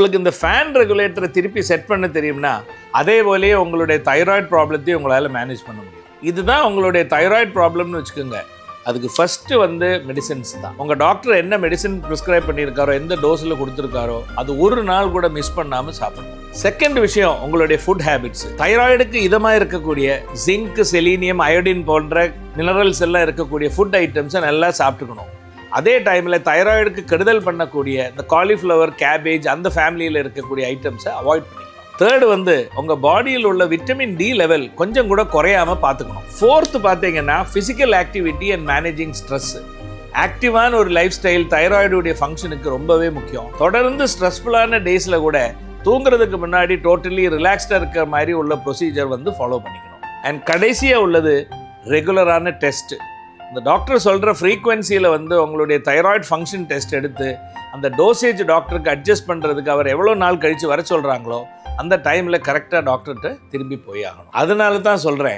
உங்களுக்கு இந்த ஃபேன் ரெகுலேட்டரை திருப்பி செட் பண்ண தெரியும்னா அதே போலயே உங்களுடைய தைராய்டு ப்ராப்ளத்தையும் உங்களால் மேனேஜ் பண்ண முடியும். இதுதான் உங்களுடைய தைராய்டு ப்ராப்ளம்னு வச்சுக்கோங்க. அதுக்கு ஃபஸ்ட்டு மெடிசன்ஸ் தான். உங்கள் டாக்டர் என்ன மெடிசன் ப்ரிஸ்கிரைப் பண்ணியிருக்காரோ, எந்த டோஸில் கொடுத்துருக்காரோ அது ஒரு நாள் கூட மிஸ் பண்ணாமல் சாப்பிடணும். செகண்ட் விஷயம், உங்களுடைய ஃபுட் ஹேபிட்ஸ். தைராய்டுக்கு இதமாக இருக்கக்கூடிய ஜிங்க், செலீனியம், அயோடின் போன்ற மினரல்ஸ் எல்லாம் இருக்கக்கூடிய ஃபுட் ஐட்டம்ஸை நல்லா சாப்பிட்டுக்கணும். அதே டைமில் தைராய்டுக்கு கெடுதல் பண்ணக்கூடிய இந்த காலிஃப்ளவர், கேபேஜ் அந்த ஃபேமிலியில் இருக்கக்கூடிய ஐட்டம்ஸை அவாய்ட் பண்ணிக்கணும். தேர்டு உங்கள் பாடியில் உள்ள விட்டமின் டி லெவல் கொஞ்சம் கூட குறையாமல் பார்த்துக்கணும். ஃபோர்த்து பார்த்தீங்கன்னா physical activity and managing stress. ஆக்டிவான ஒரு லைஃப் ஸ்டைல் தைராய்டுடைய ஃபங்க்ஷனுக்கு ரொம்பவே முக்கியம். தொடர்ந்து ஸ்ட்ரெஸ்ஃபுல்லான டேஸில் கூட தூங்குறதுக்கு முன்னாடி டோட்டலி ரிலாக்ஸ்டாக இருக்கிற மாதிரி உள்ள ப்ரொசீஜர் ஃபாலோ பண்ணிக்கணும். அண்ட் கடைசியாக உள்ளது ரெகுலரான டெஸ்ட்டு. இந்த டாக்டர் சொல்கிற ஃப்ரீக்வன்சியில் உங்களுடைய தைராய்டு ஃபங்க்ஷன் டெஸ்ட் எடுத்து அந்த டோசேஜ் டாக்டருக்கு அட்ஜஸ்ட் பண்ணுறதுக்கு அவர் எவ்வளோ நாள் கழித்து வர சொல்கிறாங்களோ அந்த டைமில் கரெக்டாக டாக்டர்கிட்ட திரும்பி போய் ஆகணும். அதனால தான் சொல்கிறேன்,